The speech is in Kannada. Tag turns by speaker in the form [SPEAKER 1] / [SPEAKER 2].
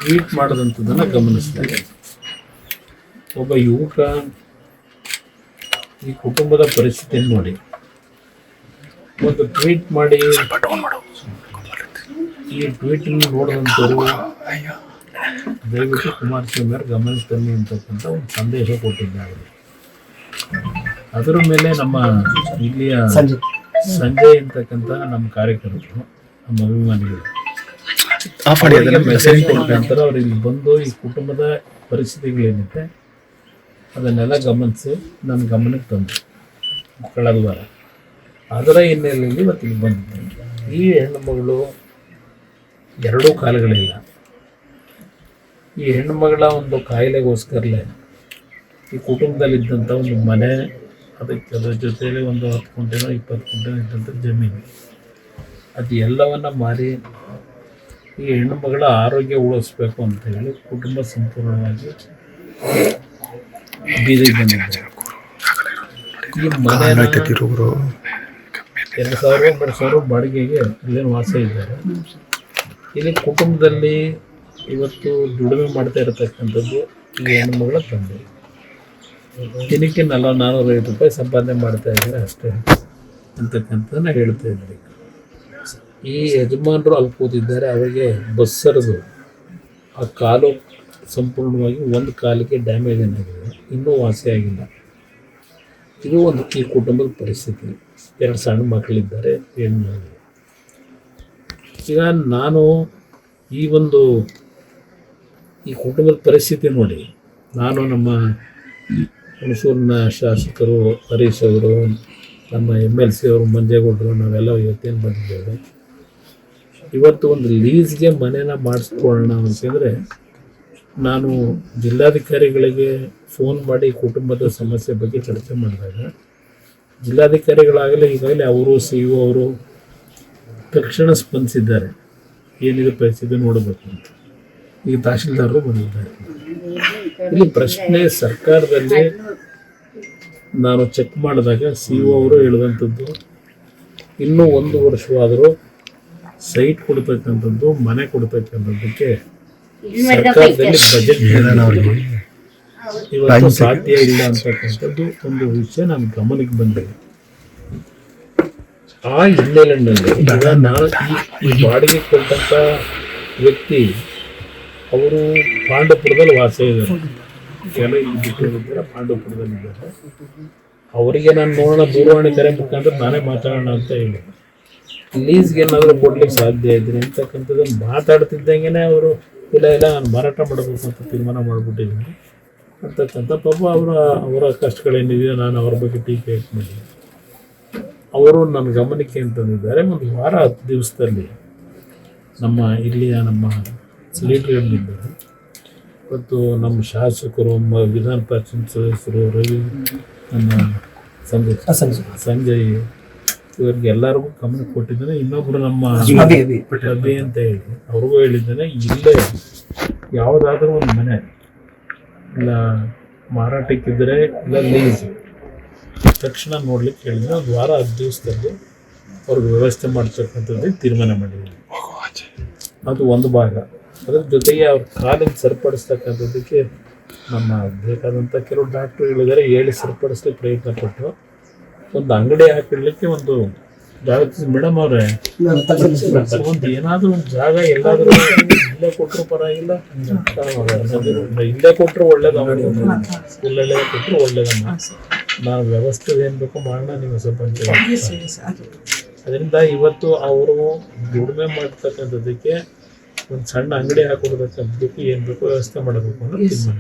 [SPEAKER 1] ಟ್ವೀಟ್ ಮಾಡಿದಂಥದ್ದನ್ನು ಗಮನಿಸ್ತಾರೆ. ಒಬ್ಬ ಯುವಕ ಈ ಕುಟುಂಬದ ಪರಿಸ್ಥಿತಿ ನೋಡಿ ಒಂದು ಟ್ವೀಟ್ ಮಾಡಿ, ಈ ಟ್ವೀಟ್ ನೋಡಿದಂಥವ್ರು ದಯವಿಟ್ಟು ಕುಮಾರಸ್ವಾಮಿ ಅವರು ಗಮನಿಸ್ತಾನೆ ಅಂತಕ್ಕಂಥ ಒಂದು ಸಂದೇಶ ಕೊಟ್ಟಿದ್ದಾರೆ. ಅದರ ಮೇಲೆ ನಮ್ಮ ಇಲ್ಲಿಯ ಸಂಜಯ್ ಅಂತಕ್ಕಂಥ ನಮ್ಮ ಕಾರ್ಯಕರ್ತರು, ನಮ್ಮ ಅಭಿಮಾನಿಗಳು ಮೆಸೇಜ್ ಕೊಡ್ತಾರೆ. ಅವ್ರು ಇಲ್ಲಿ ಬಂದು ಈ ಕುಟುಂಬದ ಪರಿಸ್ಥಿತಿಗಳೇನಿದೆ ಅದನ್ನೆಲ್ಲ ಗಮನಿಸಿ ನನ್ನ ಗಮನಕ್ಕೆ ತಂದರು ಕಳೆದ ವಾರ. ಅದರ ಹಿನ್ನೆಲೆಯಲ್ಲಿ ಇವತ್ತು ಇಲ್ಲಿ ಬಂದಿದ್ದೇನೆ. ಈ ಹೆಣ್ಣು ಮಗಳು ಎರಡೂ ಕಾಲಗಳಿಲ್ಲ. ಈ ಹೆಣ್ಣು ಮಗಳ ಒಂದು ಕಾಯಿಲೆಗೋಸ್ಕರಲೇ ಈ ಕುಟುಂಬದಲ್ಲಿದ್ದಂಥ ಒಂದು ಮನೆ, ಅದಕ್ಕೆ ಅದರ ಜೊತೆಯಲ್ಲಿ ಒಂದು 10 ಗುಂಟೆನೋ 20 ಗುಂಟೆನೋ ಇದ್ದಂಥ ಜಮೀನು, ಅದು ಎಲ್ಲವನ್ನು ಮಾರಿ ಈ ಹೆಣ್ಣು ಮಗಳ ಆರೋಗ್ಯ ಉಳಿಸ್ಬೇಕು ಅಂತ ಹೇಳಿ ಕುಟುಂಬ ಸಂಪೂರ್ಣವಾಗಿ ಬೀದಿಗೆ ಬಂದಿದ್ದಾರೆ. ಈ ಮನೆ 2,000-3,000 ಬಾಡಿಗೆಗೆ ಇಲ್ಲೇನು ವಾಸ ಇದ್ದಾರೆ. ಇಲ್ಲಿ ಕುಟುಂಬದಲ್ಲಿ ಇವತ್ತು ದುಡಿಮೆ ಮಾಡ್ತಾ ಇರತಕ್ಕಂಥದ್ದು ಈ ಹೆಣ್ಣು ಮಗಳ ತಂದೆ. ದಿನಕ್ಕೆ 450 ರೂಪಾಯಿ ಸಂಪಾದನೆ ಮಾಡ್ತಾ ಇದ್ದಾರೆ ಅಷ್ಟೇ ಅಂತಕ್ಕಂಥದ್ದನ್ನ ಹೇಳ್ತಾ ಇದ್ದಾರೆ. ಈ ಯಜಮಾನರು ಅಲ್ಲಿ ಕೂತಿದ್ದಾರೆ, ಅವರಿಗೆ ಬಸ್ ಸರಿದು ಆ ಕಾಲು ಸಂಪೂರ್ಣವಾಗಿ ಒಂದು ಕಾಲಿಗೆ ಡ್ಯಾಮೇಜ್ ಏನಾಗಿದೆ, ಇನ್ನೂ ವಾಸಿಯಾಗಿಲ್ಲ. ಇದು ಒಂದು ಈ ಕುಟುಂಬದ ಪರಿಸ್ಥಿತಿ. 2 ಸಣ್ಣ ಮಕ್ಕಳಿದ್ದಾರೆ, ಹೆಣ್ಣು. ಈಗ ನಾನು ಈ ಕುಟುಂಬದ ಪರಿಸ್ಥಿತಿ ನೋಡಿ, ನಾನು ನಮ್ಮ ಹುಣಸೂರಿನ ಶಾಸಕರು ಹರೀಶ್ ಅವರು, ನಮ್ಮ MLC ಅವರು ಮಂಜೇಗೌಡರು, ನಾವೆಲ್ಲ ಇವತ್ತೇನು ಬಂದಿದ್ದೇವೆ. ಇವತ್ತು ಒಂದು ಲೀಸ್ಗೆ ಮನೇನ ಮಾಡಿಸ್ಕೊಳ್ಳೋಣ ಅಂತಂದರೆ ನಾನು ಜಿಲ್ಲಾಧಿಕಾರಿಗಳಿಗೆ ಫೋನ್ ಮಾಡಿ ಕುಟುಂಬದ ಸಮಸ್ಯೆ ಬಗ್ಗೆ ಚರ್ಚೆ ಮಾಡಿದಾಗ ಜಿಲ್ಲಾಧಿಕಾರಿಗಳಾಗಲೇ ಈಗಾಗಲೇ ಅವರು CO ಅವರು ತಕ್ಷಣ ಸ್ಪಂದಿಸಿದ್ದಾರೆ, ಏನಿದೆ ಪರಿಸ್ಥಿತಿ ನೋಡಬೇಕು ಅಂತ. ಈಗ ತಹಶೀಲ್ದಾರರು ಬಂದಿದ್ದಾರೆ. ಇಲ್ಲಿ ಪ್ರಶ್ನೆ ಸರ್ಕಾರದಲ್ಲಿ ನಾನು ಚೆಕ್ ಮಾಡಿದಾಗ CO ಅವರು ಹೇಳಿದಂಥದ್ದು ಇನ್ನೂ 1 ವರ್ಷವಾದರೂ ಸೈಟ್ ಕೊಡ್ತಕ್ಕಂಥದ್ದು, ಮನೆ ಕೊಡ್ತಕ್ಕಂಥದ್ದಕ್ಕೆ ಸರ್ಕಾರದಲ್ಲಿ ಬಜೆಟ್ ಇವತ್ತು ಸಾಧ್ಯ ಇಲ್ಲ ಅಂತಕ್ಕಂಥದ್ದು ಒಂದು ವಿಷಯ ನನ್ನ ಗಮನಕ್ಕೆ ಬಂದಿದೆ. ಆ ಹಿನ್ನೆಲೆಯಲ್ಲಿ ಈಗ ನಾನು ಈ ಬಾಡಿಗೆ ಕೊಟ್ಟಂಥ ವ್ಯಕ್ತಿ ಅವರು ಪಾಂಡವಪುರದಲ್ಲಿ ವಾಸ ಇದ್ದಾರೆ, ಕೆಲವು ಇಲ್ಲಿ ಬಿಟ್ಟಿದ್ದಾರೆ, ಪಾಂಡವಪುರದಲ್ಲಿದ್ದಾರೆ. ಅವರಿಗೆ ನಾನು ನೋಡೋಣ ದೂರವಾಣಿ ಕರೆ ಮುಖಾಂತರ ನಾನೇ ಮಾತಾಡೋಣ ಅಂತ ಹೇಳಿ ಲೀಸ್ಗೆ ಏನಾದರೂ ಕೊಡ್ಲಿಕ್ಕೆ ಸಾಧ್ಯ ಇದ್ದೀನಿ ಅಂತಕ್ಕಂಥದ್ದನ್ನು ಮಾತಾಡ್ತಿದ್ದಂಗೆ ಅವರು ಇಲ್ಲ ನಾನು ಮಾರಾಟ ಮಾಡಬೇಕು ಅಂತ ತೀರ್ಮಾನ ಮಾಡಿಬಿಟ್ಟಿದ್ದೀನಿ ಅಂತಕ್ಕಂಥ ಪಾಪ ಅವರ ಕಷ್ಟಗಳೇನಿದೆಯೋ ನಾನು ಅವ್ರ ಬಗ್ಗೆ ಟೀಕೆ ಮಾಡಿ ಅವರು ನನ್ನ ಗಮನಕ್ಕೆ ಅಂತಂದಿದ್ದಾರೆ. ಒಂದು ವಾರ 10 ದಿವಸದಲ್ಲಿ ನಮ್ಮ ಇಲ್ಲಿಯ ನಮ್ಮ ಲೀಡರ್ಗಳಿದ್ದಾರೆ, ಮತ್ತು ನಮ್ಮ ಶಾಸಕರು, ವಿಧಾನ ಪರಿಷತ್ ಸದಸ್ಯರು, ರವಿ, ನಮ್ಮ ಸಂಜಯ್ ಇವರಿಗೆ ಎಲ್ಲರಿಗೂ ಗಮನ ಕೊಟ್ಟಿದ್ದೇನೆ. ಇನ್ನೊಬ್ಬರು ನಮ್ಮ ಅಭಿ ಅಂತ ಹೇಳಿ ಅವ್ರಿಗೂ ಹೇಳಿದ್ದೇನೆ, ಇಲ್ಲೇ ಯಾವುದಾದ್ರೂ ಒಂದು ಮನೆ ಇಲ್ಲ ಮಾರಾಟಕ್ಕಿದ್ರೆ ಇಲ್ಲ ಲೀಸ್ ತಕ್ಷಣ ನೋಡ್ಲಿಕ್ಕೆ ಹೇಳಿದ್ರೆ ಒಂದು ವಾರ 10 ದಿವಸದಲ್ಲಿ ಅವ್ರಿಗೆ ವ್ಯವಸ್ಥೆ ಮಾಡ್ತಕ್ಕಂಥದ್ದು ತೀರ್ಮಾನ ಮಾಡಿದ್ದೀನಿ. ಅದು ಒಂದು ಭಾಗ. ಅದ್ರ ಜೊತೆಗೆ ಅವ್ರ ಕಾಲಿಗೆ ಸರಿಪಡಿಸ್ತಕ್ಕಂಥದ್ದಕ್ಕೆ ನಮ್ಮ ಬೇಕಾದಂಥ ಕೆಲವು ಡಾಕ್ಟ್ರು ಹೇಳಿದ್ದಾರೆ, ಹೇಳಿ ಸರಿಪಡಿಸ್ಲಿಕ್ಕೆ ಪ್ರಯತ್ನ ಪಟ್ಟು ಒಂದು ಅಂಗಡಿ ಹಾಕಿಡ್ಲಿಕ್ಕೆ ಒಂದು ಜಾಗ. ಮೇಡಮ್ ಅವರೇ, ಒಂದು ಏನಾದರೂ ಒಂದು ಜಾಗ ಎಲ್ಲಾದರೂ ಇಲ್ಲೇ ಕೊಟ್ಟರು ಪರವಾಗಿಲ್ಲ, ಇಲ್ಲೇ ಕೊಟ್ಟರು ಒಳ್ಳೇದಮ್ಮ, ಒಳ್ಳೆ ಕೊಟ್ಟರು ಒಳ್ಳೇದಮ್ಮ. ನಾವು ವ್ಯವಸ್ಥೆ ಏನು ಬೇಕೋ ಮಾಡೋಣ, ನೀವು ಸ್ವಲ್ಪ ಅದರಿಂದ ಇವತ್ತು ಅವರು ದುಡಿಮೆ ಮಾಡ್ತಕ್ಕಂಥದ್ದಕ್ಕೆ ಒಂದು ಸಣ್ಣ ಅಂಗಡಿ ಹಾಕೊಡ್ತಕ್ಕಂಥದ್ದಕ್ಕೆ ಏನು ಬೇಕೋ ವ್ಯವಸ್ಥೆ ಮಾಡಬೇಕು ಅನ್ನೋ ತೀರ್ಮಾನ.